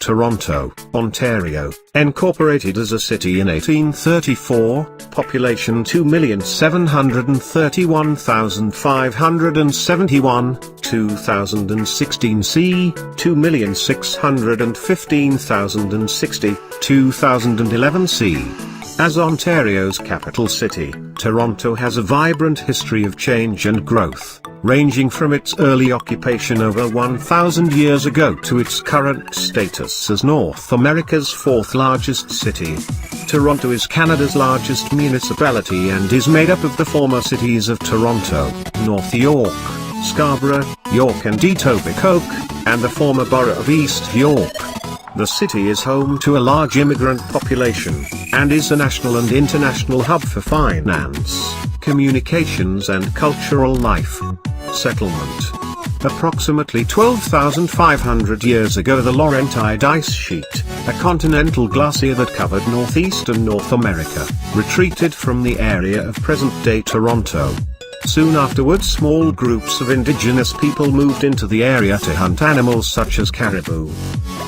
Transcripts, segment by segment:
Toronto, Ontario, incorporated as a city in 1834, population 2,731,571, 2016 c. 2,615,060, 2011 c. As Ontario's capital city, Toronto has a vibrant history of change and growth, ranging from its early occupation over 1,000 years ago to its current status as North America's fourth largest city. Toronto is Canada's largest municipality and is made up of the former cities of Toronto, North York, Scarborough, York and Etobicoke, and the former borough of East York. The city is home to a large immigrant population, and is a national and international hub for finance, communications and cultural life. Settlement. Approximately 12,500 years ago, the Laurentide Ice Sheet, a continental glacier that covered northeastern North America, retreated from the area of present-day Toronto. Soon afterwards, small groups of Indigenous people moved into the area to hunt animals such as caribou.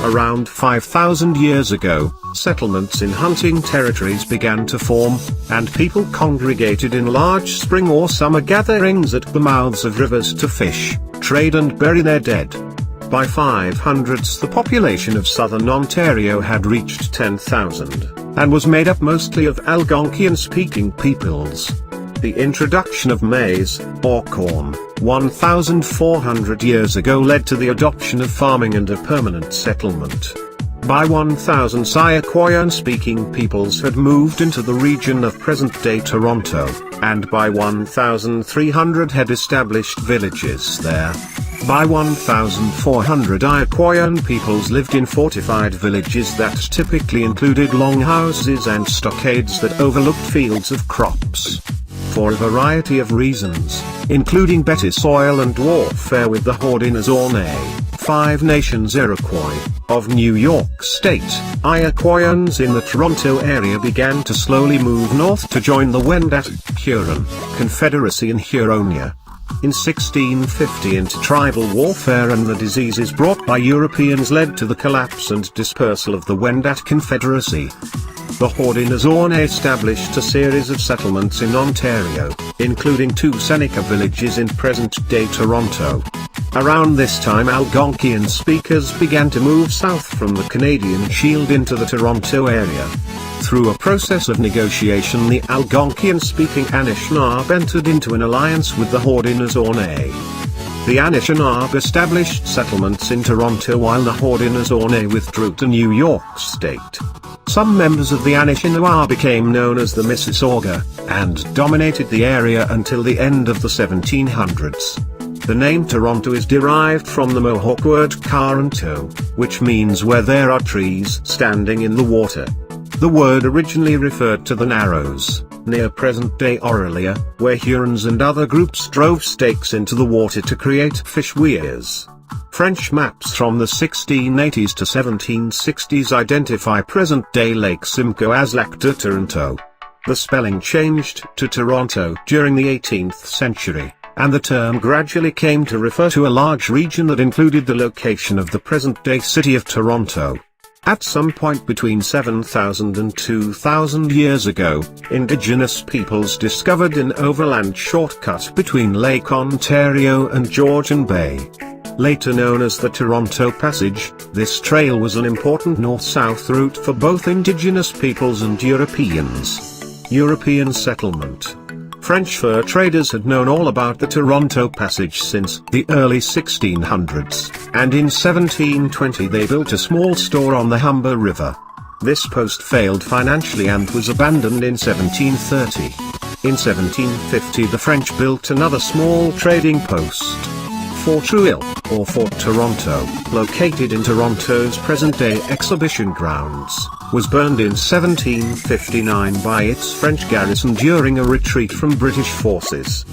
Around 5,000 years ago, settlements in hunting territories began to form, and people congregated in large spring or summer gatherings at the mouths of rivers to fish, trade and bury their dead. By 500s, the population of southern Ontario had reached 10,000, and was made up mostly of Algonkian-speaking peoples. The introduction of maize, or corn, 1,400 years ago led to the adoption of farming and a permanent settlement. By 1000, Iroquoian-speaking peoples had moved into the region of present-day Toronto, and by 1300 had established villages there. By 1400, Iroquoian peoples lived in fortified villages that typically included long houses and stockades that overlooked fields of crops. For a variety of reasons, including better soil and warfare with the Haudenosaunee, Five Nations Iroquois, of New York State, Iroquoians in the Toronto area began to slowly move north to join the Wendat, Huron, Confederacy in Huronia. In 1650, intertribal warfare and the diseases brought by Europeans led to the collapse and dispersal of the Wendat Confederacy. The Haudenosaunee established a series of settlements in Ontario, including 2 Seneca villages in present-day Toronto. Around this time, Algonkian speakers began to move south from the Canadian Shield into the Toronto area. Through a process of negotiation, the Algonkian-speaking Anishinaabe entered into an alliance with the Haudenosaunee. The Anishinaabe established settlements in Toronto while the Haudenosaunee withdrew to New York State. Some members of the Anishinaabe became known as the Mississauga, and dominated the area until the end of the 1700s. The name Toronto is derived from the Mohawk word karanto, which means where there are trees standing in the water. The word originally referred to the Narrows, near present-day Orillia, where Hurons and other groups drove stakes into the water to create fish weirs. French maps from the 1680s to 1760s identify present-day Lake Simcoe as Lac de Toronto. The spelling changed to Toronto during the 18th century, and the term gradually came to refer to a large region that included the location of the present-day city of Toronto. At some point between 7,000 and 2,000 years ago, Indigenous peoples discovered an overland shortcut between Lake Ontario and Georgian Bay. Later known as the Toronto Passage, this trail was an important north-south route for both Indigenous peoples and Europeans. European settlement. French fur traders had known all about the Toronto Passage since the early 1600s, and in 1720 they built a small store on the Humber River. This post failed financially and was abandoned in 1730. In 1750 the French built another small trading post. Fort Rueil, or Fort Toronto, located in Toronto's present-day exhibition grounds, was burned in 1759 by its French garrison during a retreat from British forces.